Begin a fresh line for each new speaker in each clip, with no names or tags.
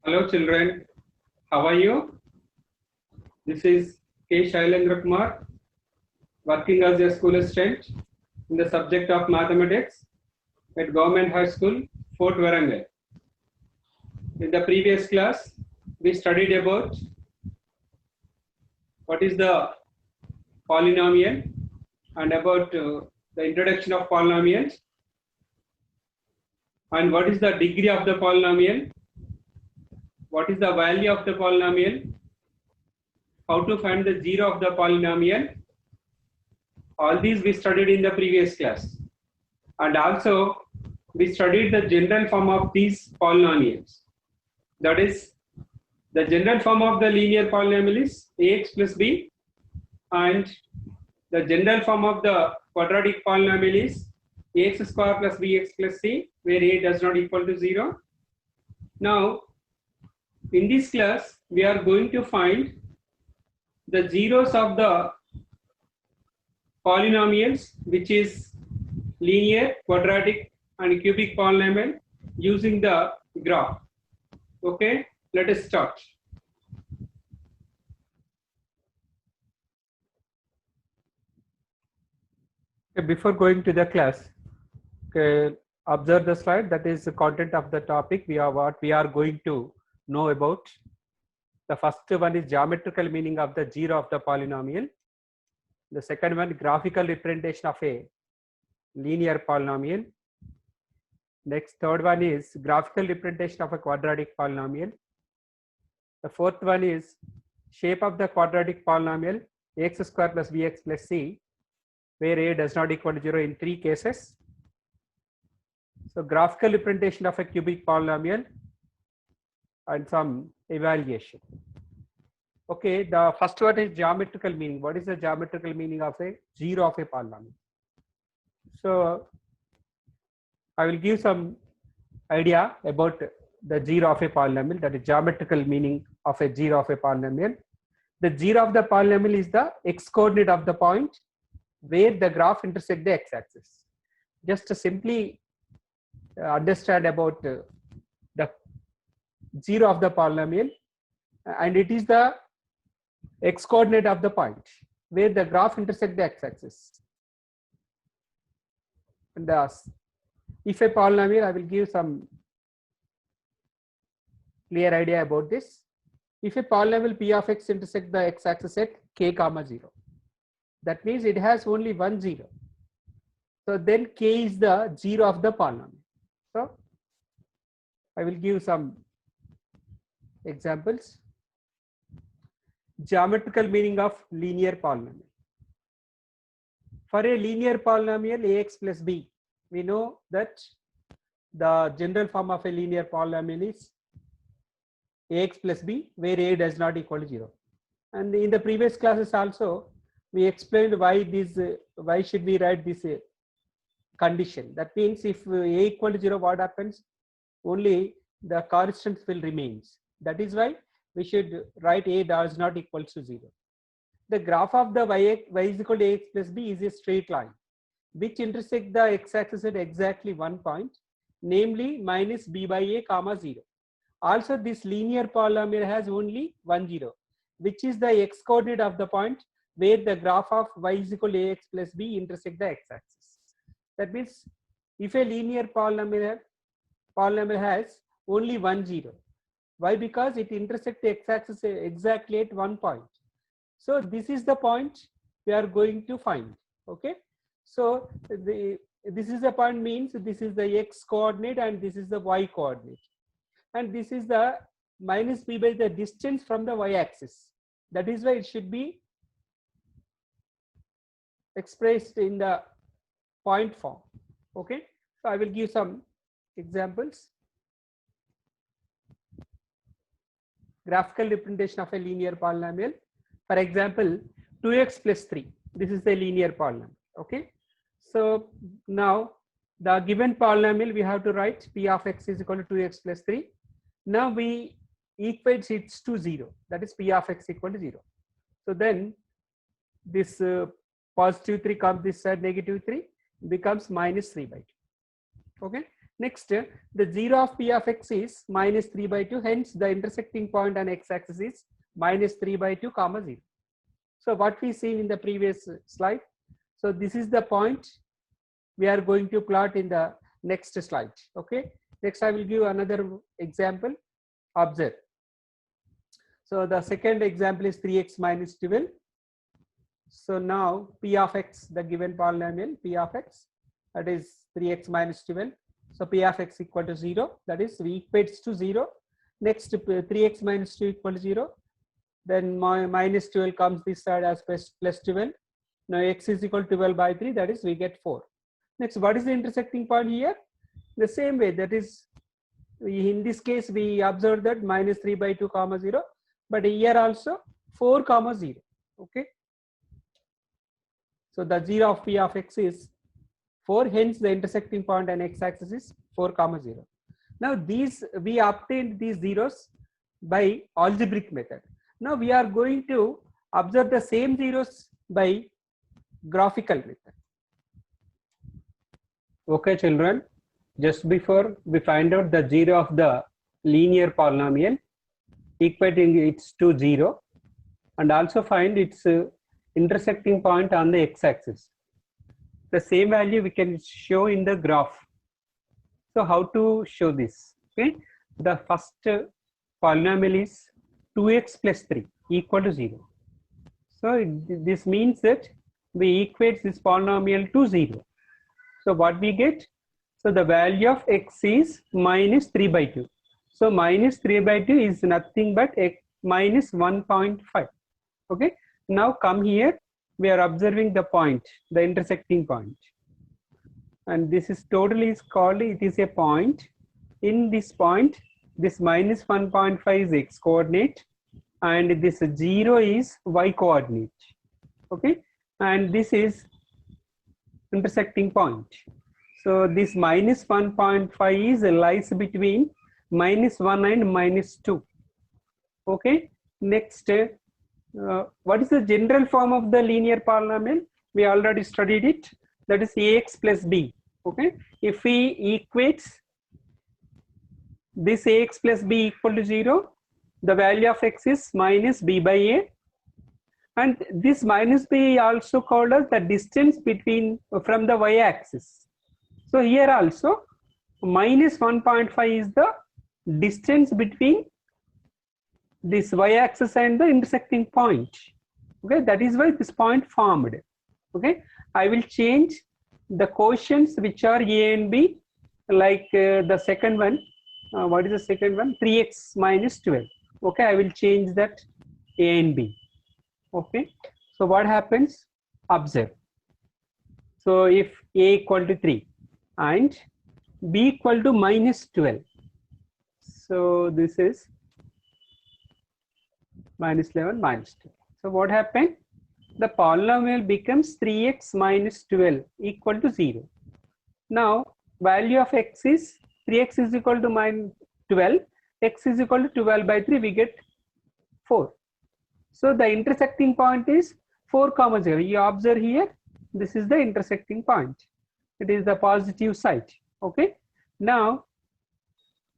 Hello children, how are you? This is K. Shailendra Kumar, working as a school assistant in the subject of mathematics at Government High School, Fort Warangal. In the previous class, we studied about what is the polynomial and about the introduction of polynomials and what is the degree of the polynomial, what is the value of the polynomial, how to find the zero of the polynomial. All these we studied in the previous class. And also we studied the general form of these polynomials. That is, the general form of the linear polynomial is ax plus b, and the general form of the quadratic polynomial is ax square plus bx plus c, where a does not equal to 0. Now, in this class, we are going to find the zeros of the polynomials, which is linear, quadratic and cubic polynomial using the graph. Okay, let us start. Okay, before going to the class, okay, observe the slide. That is the content of the topic. What we are going to know about. The first one is geometrical meaning of the zero of the polynomial. The second one, graphical representation of a linear polynomial. Next, third one is graphical representation of a quadratic polynomial. The fourth one is shape of the quadratic polynomial x square plus bx plus c, where a does not equal to 0 in 3 cases. So graphical representation of a cubic polynomial and some evaluation. Okay, the first one is geometrical meaning. What is the geometrical meaning of a zero of a polynomial? So I will give some idea about the zero of a polynomial, that is geometrical meaning of a zero of a polynomial. The zero of the polynomial is the x coordinate of the point where the graph intersects the x-axis. Just to simply understand about the zero of the polynomial, and it is the x coordinate of the point where the graph intersects the x-axis. And if a polynomial, I will give some clear idea about this. If a polynomial p of x intersects the x-axis at k comma 0, that means it has only one zero. So then k is the zero of the polynomial. So I will give some examples. Geometrical meaning of linear polynomial. For a linear polynomial ax plus b, we know that the general form of a linear polynomial is ax plus b, where a does not equal to 0. And in the previous classes also, we explained why should we write this condition. That means if a equal to 0, what happens? Only the constant will remains. That is why we should write a does not equal to 0. The graph of the y is equal to ax plus b is a straight line which intersects the x-axis at exactly one point, namely minus b by a comma 0. Also, this linear polynomial has only one zero, which is the x coordinate of the point where the graph of y is equal to ax plus b intersect the x-axis. That means if a linear polynomial has only one zero. Why? Because it intersects the x-axis exactly at one point. So this is the point we are going to find. Okay. So this is the point, means this is the x coordinate and this is the y coordinate. And this is the minus b by the distance from the y-axis. That is why it should be expressed in the point form. Okay. So I will give some examples. Graphical representation of a linear polynomial. For example, 2x plus 3. This is the linear polynomial. Okay. So now the given polynomial, we have to write p of x is equal to 2x plus 3. Now we equate it to 0. That is p of x equal to 0. So then this positive 3 comes this side, negative 3 becomes minus 3 by 2. Okay. Next, the 0 of p of x is minus 3 by 2. Hence, the intersecting point on x-axis is minus 3 by 2 comma 0. So what we seen in the previous slide. So this is the point we are going to plot in the next slide. Okay. Next, I will give another example. Observe. So the second example is 3x minus 12. So now p of x, the given polynomial p of x, that is 3x minus 12. So p of x equal to 0. That is we equates to 0. Next, 3x minus 2 equal to 0. Then minus 12 comes this side as plus 12. Now x is equal to 12 by 3. That is we get 4. Next, what is the intersecting point here? The same way, that is, in this case we observe that minus 3 by 2 comma 0, but here also 4 comma 0. Okay. So the 0 of p of x is 4, hence the intersecting point on x-axis is 4 comma 0. Now these, we obtained these zeros by algebraic method. Now we are going to observe the same zeros by graphical method. Okay, children, just before we find out the 0 of the linear polynomial, equating it to 0, and also find its intersecting point on the x-axis. The same value we can show in the graph. So how to show this? Okay, the first polynomial is 2x plus 3 equal to 0. So this means that we equate this polynomial to 0. So what we get? So the value of x is minus 3 by 2. So minus 3 by 2 is nothing but x minus 1.5. Okay. Now come here. We are observing the point, the intersecting point. And this is totally is called, it is a point. In this point, this minus 1.5 is x coordinate and this 0 is y coordinate. Okay. And this is intersecting point. So this minus 1.5 is lies between minus 1 and minus 2. Okay. Next, what is the general form of the linear polynomial? We already studied it. That is ax plus b. Okay. If we equate this ax plus b equal to 0, the value of x is minus b by a. And this minus b also called as the distance between from the y-axis. So here also minus 1.5 is the distance between this y-axis and the intersecting point. Okay, that is why this point formed. Okay, I will change the quotients which are a and b, like the second one. What is the second one? 3x minus 12. Okay, I will change that a and b. Okay, so what happens? Observe. So if a equal to 3 and b equal to minus 12, so this is minus 11 minus 2. So what happened? The polynomial becomes 3x minus 12 equal to 0. Now value of x is 3x is equal to minus 12, x is equal to 12 by 3, we get 4. So the intersecting point is 4 comma 0. You observe here, this is the intersecting point. It is the positive side. Okay. Now,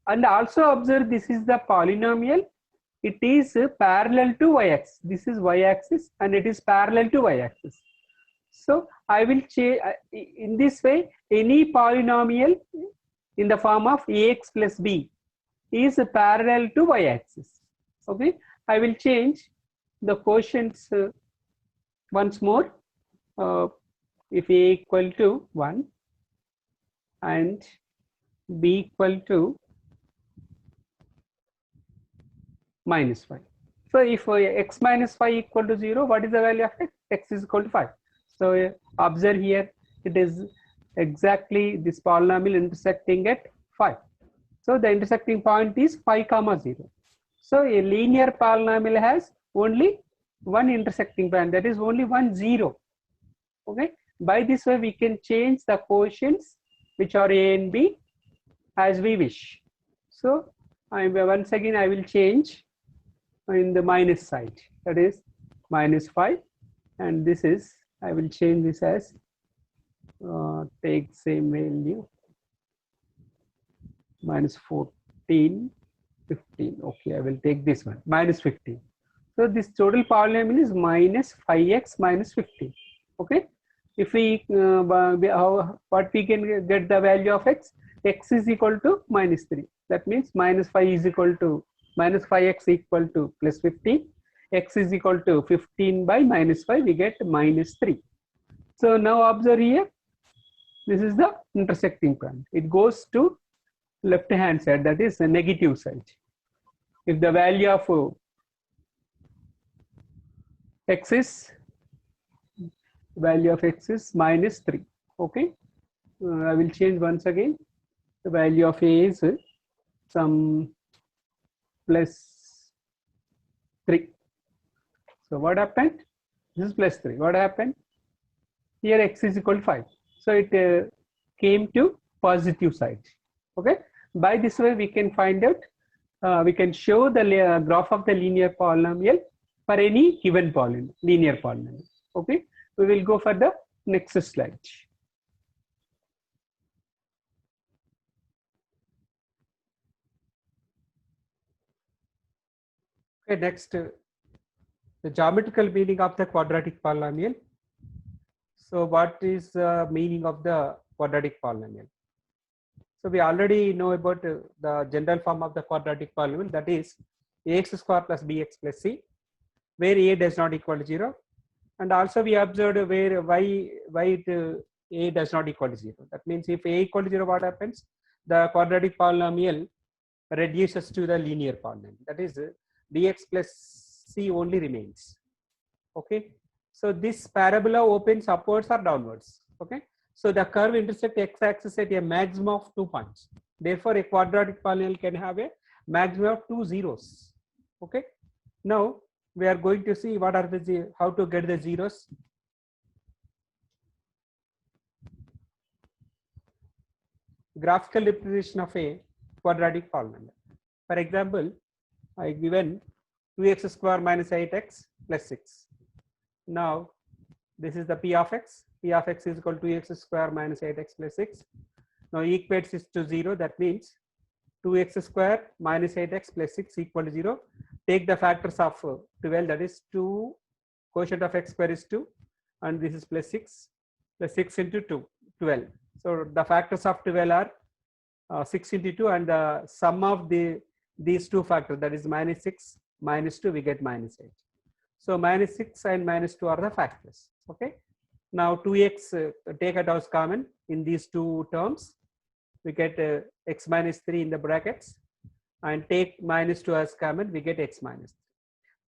and also observe this is the polynomial. It is parallel to y-axis. This is y-axis and it is parallel to y-axis. So I will change in this way. Any polynomial in the form of ax plus b is parallel to y-axis. Okay. I will change the quotients once more. If a equal to 1 and b equal to minus 5. So if x minus 5 equal to 0, what is the value of x? X is equal to 5. So observe here, it is exactly this polynomial intersecting at 5. So the intersecting point is 5 comma 0. So a linear polynomial has only one intersecting point, that is only 1 0. Okay. By this way we can change the quotients which are a and b as we wish. So once again I will change in the minus side, that is minus 5, and this is, I will change this as take same value minus 14, 15. Okay, I will take this one, minus 15. So this total polynomial is minus 5x minus 15. Okay, if we what we can get the value of x, x is equal to minus 3. That means minus 5 is equal to minus 5x equal to plus 15. X is equal to 15 by minus 5. We get minus 3. So now observe here. This is the intersecting point. It goes to left hand side, that is the negative side. If the value of x is minus 3. Okay, I will change once again. The value of a is some plus 3. So what happened? This is plus 3. What happened? Here x is equal to 5. So it came to positive side. Okay. By this way, we can find out, we can show the graph of the linear polynomial for any given polynomial, linear polynomial. Okay. We will go for the next slide. Okay. Next, the geometrical meaning of the quadratic polynomial. So what is the meaning of the quadratic polynomial? So we already know about the general form of the quadratic polynomial, that is ax square plus bx plus c, where a does not equal to 0. And also we observed where a does not equal to 0. That means if a equal to 0, what happens? The quadratic polynomial reduces to the linear polynomial. That is bx plus c only remains. Okay. So this parabola opens upwards or downwards. Okay. So the curve intersects x-axis at a maximum of 2 points. Therefore, a quadratic polynomial can have a maximum of 2 zeros. Okay. Now we are going to see what are the how to get the zeros. Graphical representation of a quadratic polynomial. For example, I given 2x square minus 8x plus 6. Now this is the p of x. P of x is equal to 2x square minus 8x plus 6. Now equates this to 0. That means 2x square minus 8x plus 6 equal to 0. Take the factors of 12. That is 2. Quotient of x square is 2, and this is plus 6. Plus 6 into 2, 12. So the factors of 12 are 6 into 2, and the sum of these two factors, that is minus 6 minus 2, we get minus 8. So minus 6 and minus 2 are the factors. Okay. Now 2x, take it as common in these two terms. We get x minus 3 in the brackets, and take minus 2 as common, we get x minus 3.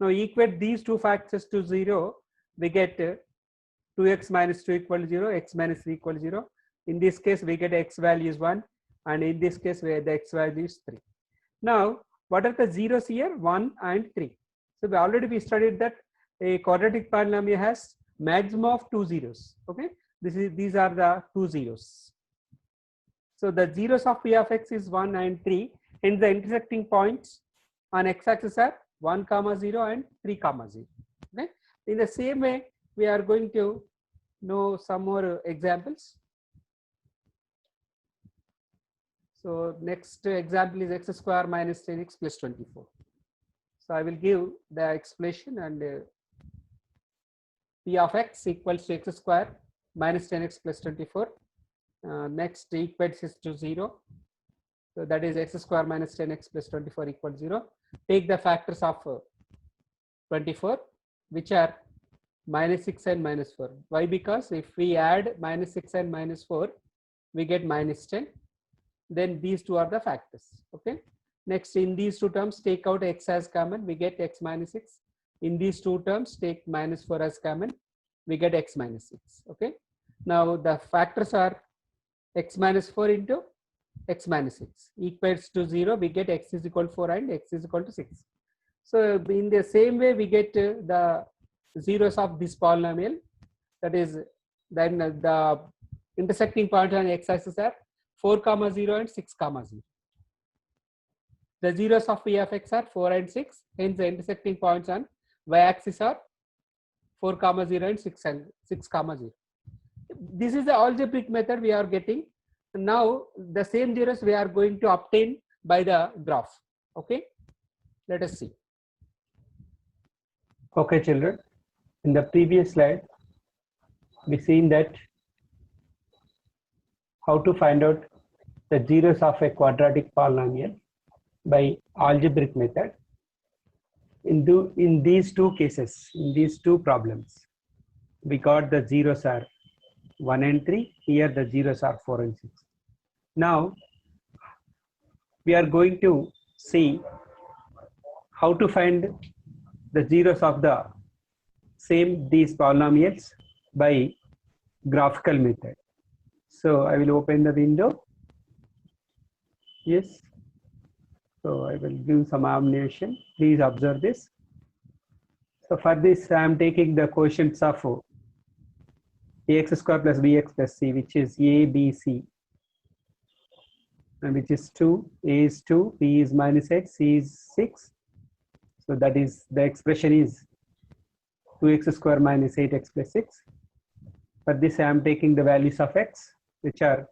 Now equate these two factors to 0, we get 2x minus 2 equal to 0, x minus 3 equal to 0. In this case, we get x value is 1, and in this case, where the x value is 3. Now, what are the zeros here? 1 and 3. So we studied that a quadratic polynomial has maximum of 2 zeros. Okay, these are the 2 zeros. So the zeros of p of x is 1 and 3. Hence the intersecting points on x-axis are 1, 0 and 3, 0. Okay. In the same way, we are going to know some more examples. So next example is x square minus 10x plus 24. So I will give the explanation, and p of x equals to x square minus 10x plus 24. Next equates is to 0. So that is x square minus 10x plus 24 equals 0. Take the factors of 24, which are minus 6 and minus 4. Why? Because if we add minus 6 and minus 4, we get minus 10. Then these two are the factors. Okay. Next, in these two terms, take out x as common, we get x minus 6. In these two terms, take minus 4 as common, we get x minus 6. Okay. Now the factors are x minus 4 into x minus 6 equals to 0. We get x is equal to 4 and x is equal to 6. So in the same way, we get the zeros of this polynomial. That is, then the intersecting point on x-axis are 4, 0 and 6, 0. The zeros of p of x are 4 and 6. Hence the intersecting points on y-axis are 4, 0 and 6, 0. This is the algebraic method we are getting. now the same zeros we are going to obtain by the graph. Okay, let us see. Okay, children, in the previous slide we seen that how to find out the zeros of a quadratic polynomial by algebraic method. In these two cases, in these two problems, we got the zeros are 1 and 3. Here the zeros are 4 and 6. Now we are going to see how to find the zeros of the same these polynomials by graphical method. So I will open the window. Yes. So I will give some animation. Please observe this. So for this, I am taking the quotients of ax square plus bx plus c, which is a, b, c, and which is 2. A is 2, b is minus 8, c is 6. So that is the expression is 2x square minus 8x plus 6. For this, I am taking the values of x, which are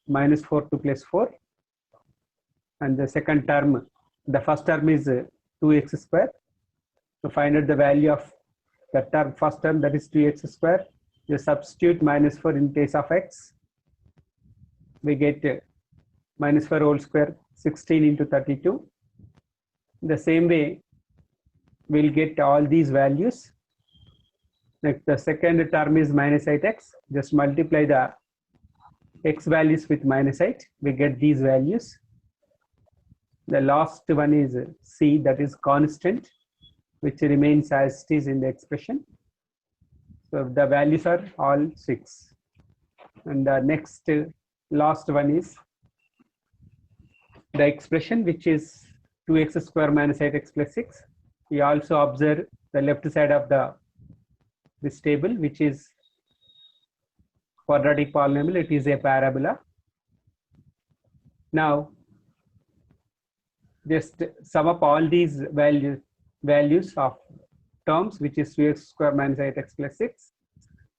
minus 4 to plus 4. And the second term, the first term is 2x square. To find out the value of the term, first term, that is 2x square, you substitute minus 4 in place of x. We get minus 4 whole square, 16 into 32. The same way, we'll get all these values. Next, the second term is minus 8x. Just multiply the x values with minus 8. We get these values. The last one is c, that is constant, which remains as it is in the expression. So the values are all 6. And the next last one is the expression, which is 2x square minus 8x plus 6. We also observe the left side of this table, which is quadratic polynomial. It is a parabola. Now just sum up all these values of terms, which is 2x square minus 8x plus 6.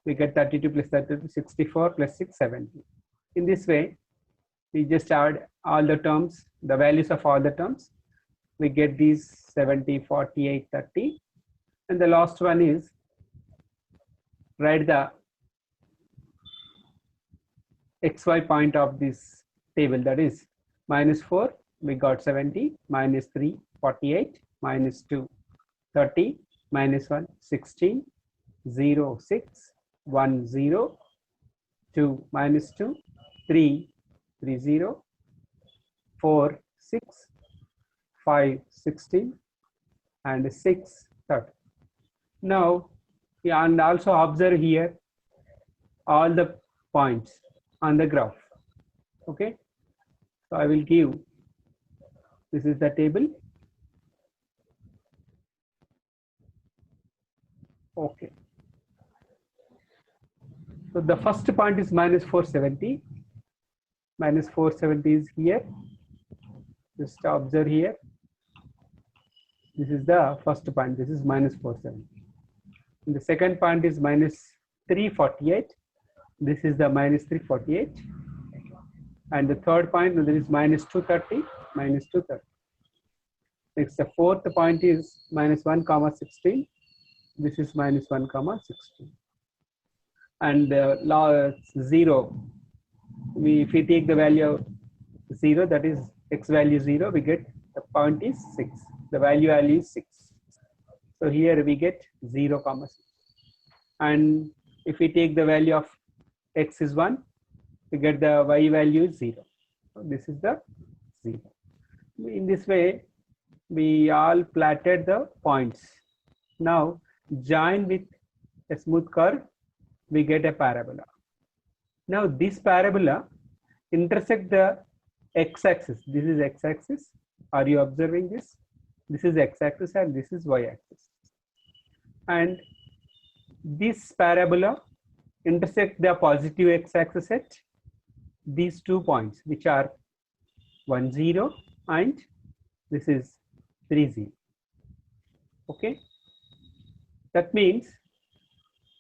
We get 32 plus 32, 64 plus 6, 70. In this way, we just add all the terms, the values of all the terms. We get these 70, 48, 30. And the last one is write the xy point of this table, that is minus 4. We got 70, minus 3, 48, minus 2, 30, minus 1, 16, 0, 6, 1, 0, 2, minus 2, 3, 3, 0, 4, 6, 5, 16, and 6, 30. Now, and also observe here all the points on the graph. Okay. So I will give, this is the table. Okay. So the first point is minus 470. Minus 470 is here. Just observe here. This is the first point. This is minus 470. And the second point is minus 348. This is the minus 348. And the third point, there is minus 230. Minus 230. Next, the fourth point is minus 1 comma 16. This is minus 1 comma 16. And 0. If we take the value of 0, that is x value 0, we get the point is 6. The value is 6. So here we get 0 comma 6. And if we take the value of x is 1, we get the y value is 0. So this is the 0. In this way, we all plotted the points. Now join with a smooth curve, we get a parabola. Now this parabola intersect the x-axis. This is x-axis. Are you observing this? This is x-axis and this is y-axis. And this parabola intersect the positive x-axis at these 2 points, which are 1, 0 and this is 3, 0. Okay. That means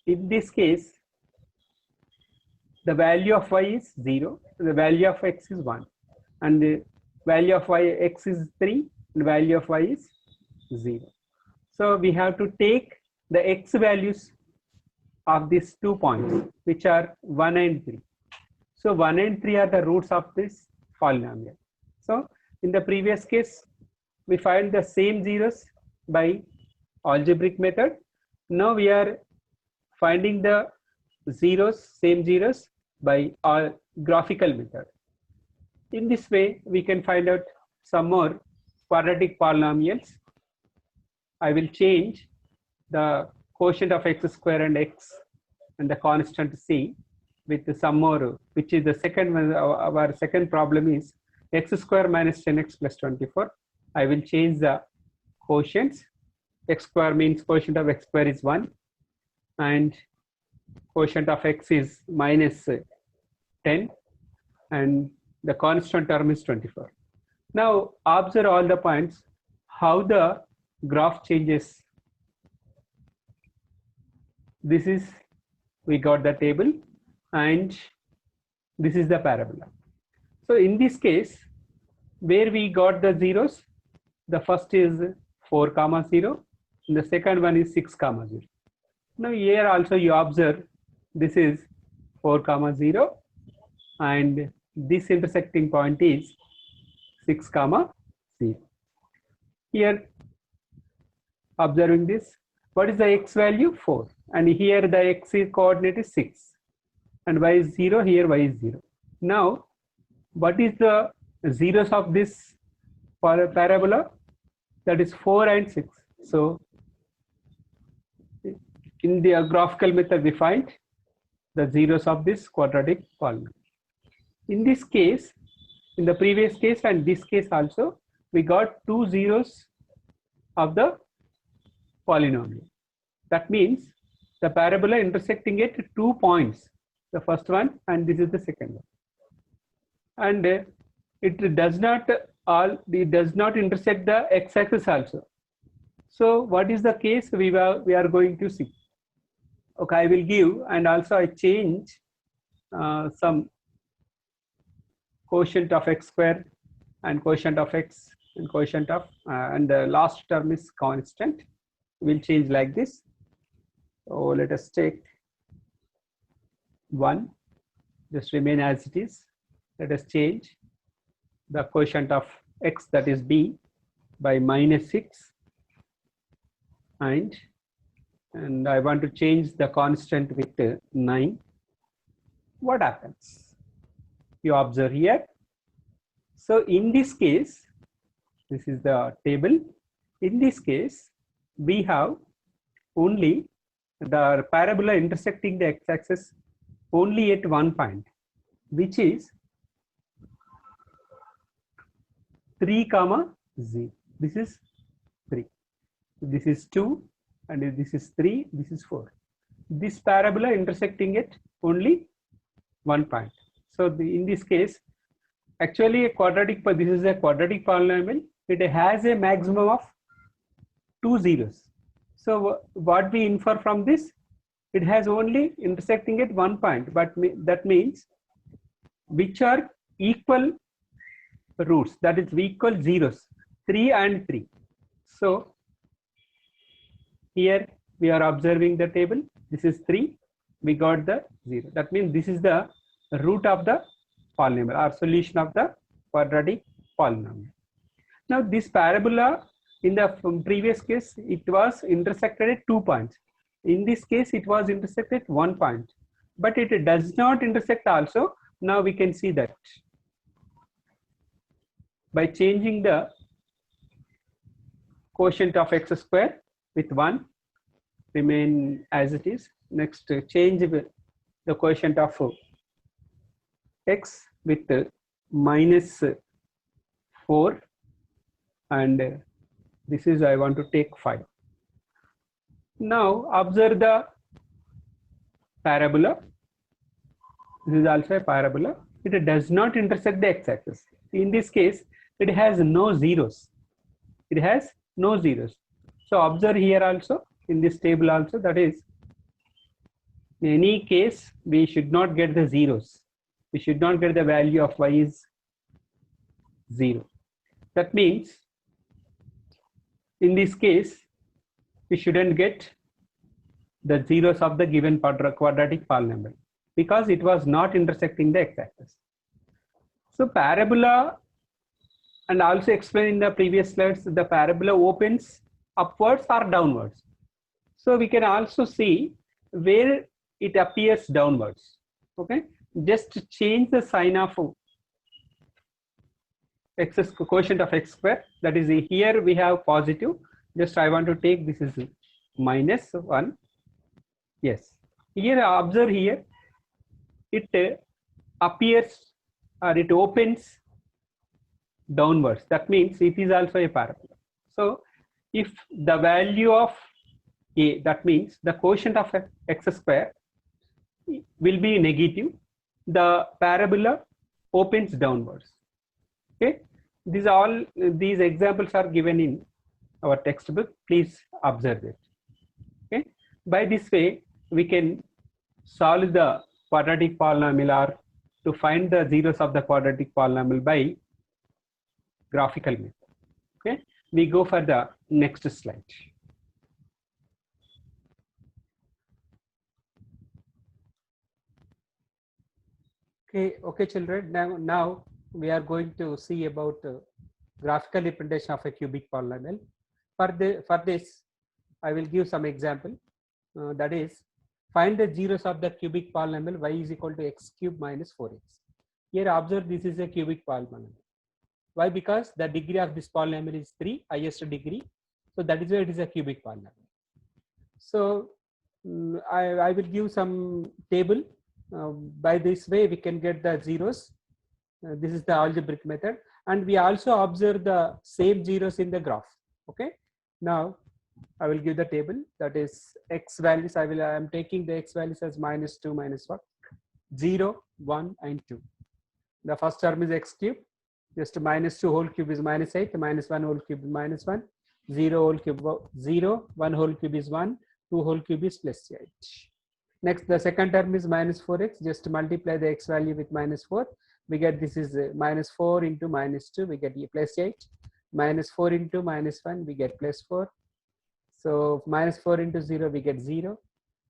in this case, the value of y is 0, the value of x is 1, and the value of y x is 3, and value of y is 0. So we have to take the x values of these 2 points, which are 1 and 3. So 1 and 3 are the roots of this polynomial. So in the previous case, we find the same zeros by algebraic method. Now we are finding the same zeros by our graphical method. In this way, we can find out some more quadratic polynomials. I will change the quotient of x square and x and the constant c with some more, which is the second one. Our second problem is x square minus 10x plus 24. I will change the quotients. X square means quotient of x square is 1, and quotient of x is minus 10, and the constant term is 24. Now observe all the points, how the graph changes. This is, we got the table, and this is the parabola. So in this case, where we got the zeros, the first is 4, 0, and the second one is 6, 0. Now here also you observe, this is 4, 0, and this intersecting point is 6, 0. Here, observing this, what is the x value? 4, and here the x coordinate is 6, and y is 0, here y is 0. Now what is the zeros of this parabola? That is 4 and 6. So in the graphical method, we find the zeros of this quadratic polynomial. In this case, in the previous case and this case also, we got 2 zeros of the polynomial. That means the parabola intersecting at 2 points, the first one and this is the second one. And it does not intersect the x-axis also. So what is the case we are going to see? Okay, I will give, and also I change some quotient of x square and quotient of x and quotient of and the last term is constant. We'll change like this. So let us take 1, just remain as it is. Let us change the quotient of x, that is b, by minus 6, and I want to change the constant with 9. What happens? You observe here. So in this case, this is the table. In this case, we have only the parabola intersecting the x-axis only at one point, which is 3, 0. This is 3. This is 2, and this is 3. This is 4. This parabola intersecting at only one point. So in this case, actually this is a quadratic polynomial. It has a maximum of 2 zeros. So what we infer from this? It has only intersecting at one point, but that means which are equal roots, that is equal zeros, 3 and 3. So here we are observing the table. This is 3. We got the 0. That means this is the root of the polynomial or solution of the quadratic polynomial. Now this parabola, in the previous case, it was intersected at 2 points. In this case, it was intersected at 1 point, but it does not intersect also. Now we can see that by changing the quotient of x square with 1, remain as it is. Next, change the quotient of x with minus 4, and this is, I want to take 5. Now observe the parabola. This is also a parabola. It does not intersect the x-axis. In this case, it has no zeros. It has no zeros. So observe here also, in this table also, that is In any case, we should not get the zeros. We should not get the value of y is 0. That means in this case, we shouldn't get the zeros of the given quadratic polynomial because it was not intersecting the x-axis. So parabola, and also explained in the previous slides, the parabola opens upwards or downwards. So we can also see where it appears downwards. Okay, just change the sign of x quotient of x square. That is, here we have positive. Just I want to take this is minus 1. Yes, here observe here it appears or it opens downwards. That means it is also a parabola. So if the value of a, that means the quotient of x square will be negative, the parabola opens downwards. Okay, these examples are given in our textbook. Please observe it. Okay, by this way we can solve the quadratic polynomial or to find the zeros of the quadratic polynomial by graphical method. Okay, we go for the next slide. Okay, children. Now we are going to see about graphical representation of a cubic polynomial. For this, I will give some example. That is, find the zeros of the cubic polynomial y is equal to x cube minus 4x. Here observe, this is a cubic polynomial. Why? Because the degree of this polynomial is 3, highest degree. So that is why it is a cubic polynomial. So I will give some table. By this way we can get the zeros. This is the algebraic method, and we also observe the same zeros in the graph. Okay, now I will give the table. That is x values. I am taking the x values as minus 2, minus 1, 0, 1 and 2. The first term is x cube. Just minus 2 whole cube is minus 8, minus 1 whole cube is minus 1, 0 whole cube 0, 1 whole cube is 1, 2 whole cube is plus 8. Next, the second term is minus 4x. Just multiply the x value with minus 4. We get this is minus 4 into minus 2. We get plus 8. Minus 4 into minus 1. We get plus 4. So minus 4 into 0. We get 0.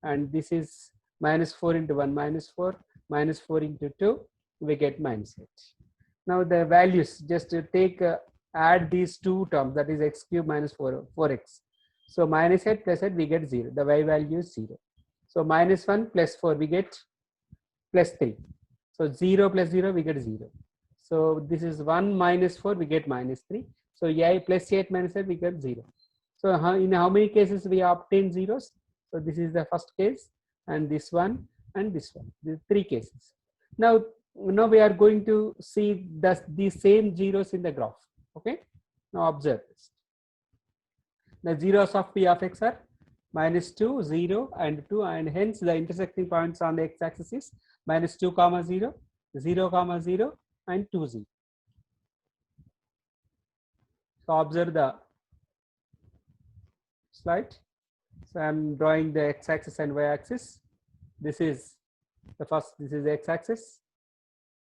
And this is minus 4 into 1. Minus 4. Minus 4 into 2. We get minus 8. Now the values. Just take add these two terms. That is x cube minus 4x. So minus 8 plus 8. We get 0. The y value is 0. So minus 1 plus 4 we get plus 3. So 0 plus 0 we get 0. So this is 1 minus 4 we get minus 3. So yeah, plus 8 minus 8 we get 0. So in how many cases we obtain zeros? So this is the first case, and this one and this one. These 3 cases. Now we are going to see the same zeros in the graph. Okay. Now observe this. The zeros of P of x are minus 2, 0 and 2, and hence the intersecting points on the x-axis is minus 2, 0, 0, 0 and 2, 0. So observe the slide. So I am drawing the x-axis and y-axis. This is the first, this is x-axis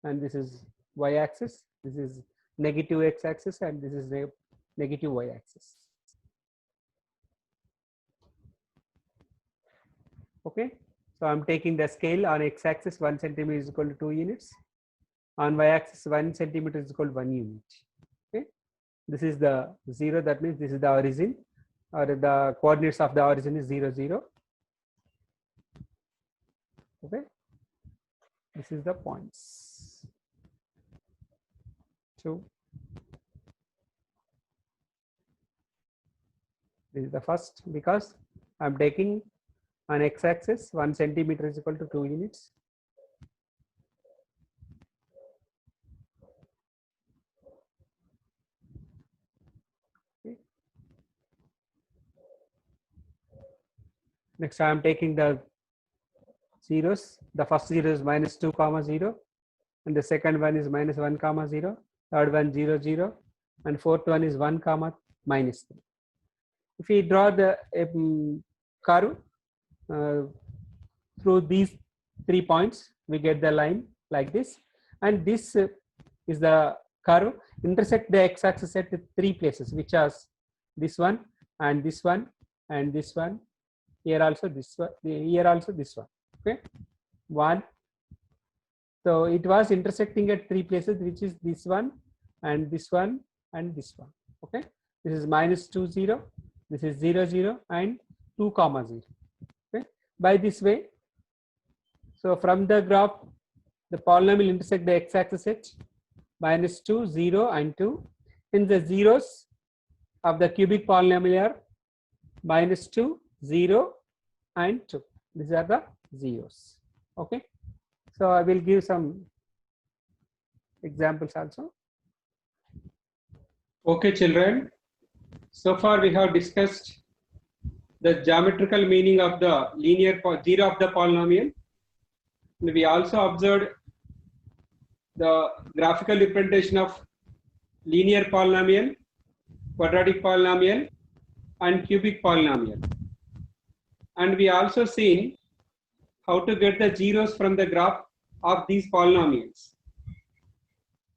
and this is y-axis. This is negative x-axis and this is negative y-axis. Okay, so I'm taking the scale on x-axis 1 centimeter is equal to 2 units. On y-axis 1 centimeter is equal to 1 unit. Okay, this is the 0. That means this is the origin, or the coordinates of the origin is 0, 0. Okay, this is the points. 2. This is the first, because I'm taking on x-axis 1 centimeter is equal to 2 units. Okay. Next I am taking the zeros. The first zero is minus 2, 0, and the second one is minus 1, 0, third one 0, 0, and fourth one is 1, minus 3. If we draw the curve, through these 3 points, we get the line like this. And this is the curve intersect the x-axis at 3 places, which are this one and this one and this one. Here also this one. Here also this one. Okay, one. So it was intersecting at 3 places, which is this one and this one and this one. Okay, this is -2 0. This is 0 0 and 2 comma 0. Okay, by this way. So from the graph, the polynomial intersect the x-axis at -2 0 and 2. In the zeros of the cubic polynomial are -2 0 and 2. These are the zeros. Okay, so I will give some examples also. Okay, children. So far we have discussed the geometrical meaning of the linear zero of the polynomial. We also observed the graphical representation of linear polynomial, quadratic polynomial, and cubic polynomial. And we also seen how to get the zeros from the graph of these polynomials.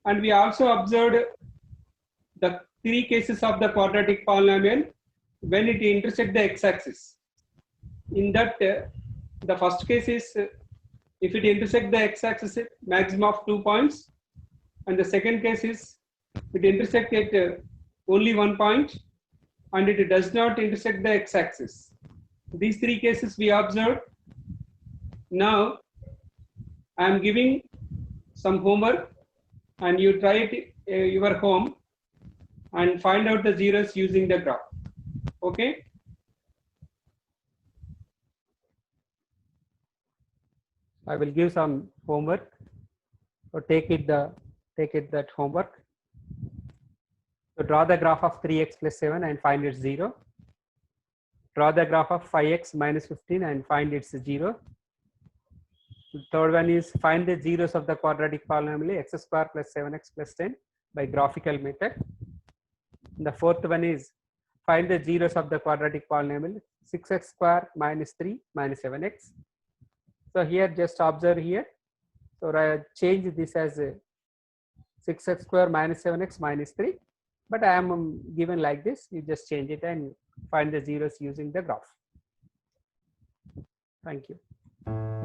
And we also observed the 3 cases of the quadratic polynomial when it intersects the x-axis. In that, the first case is if it intersects the x-axis at maximum of 2 points, and the second case is it intersects at only 1 point, and it does not intersect the x-axis. These 3 cases we observed. Now I am giving some homework, and you try it your home and find out the zeros using the graph. Okay. I will give some homework. So take it that homework. So draw the graph of 3x plus 7 and find its 0. Draw the graph of 5x minus 15 and find its 0. The third one is find the zeros of the quadratic polynomial x square plus 7x plus 10 by graphical method. The fourth one is find the zeros of the quadratic polynomial 6x square minus 3 minus 7x. So here just observe here. So I change this as 6x square minus 7x minus 3. But I am given like this. You just change it and find the zeros using the graph. Thank you.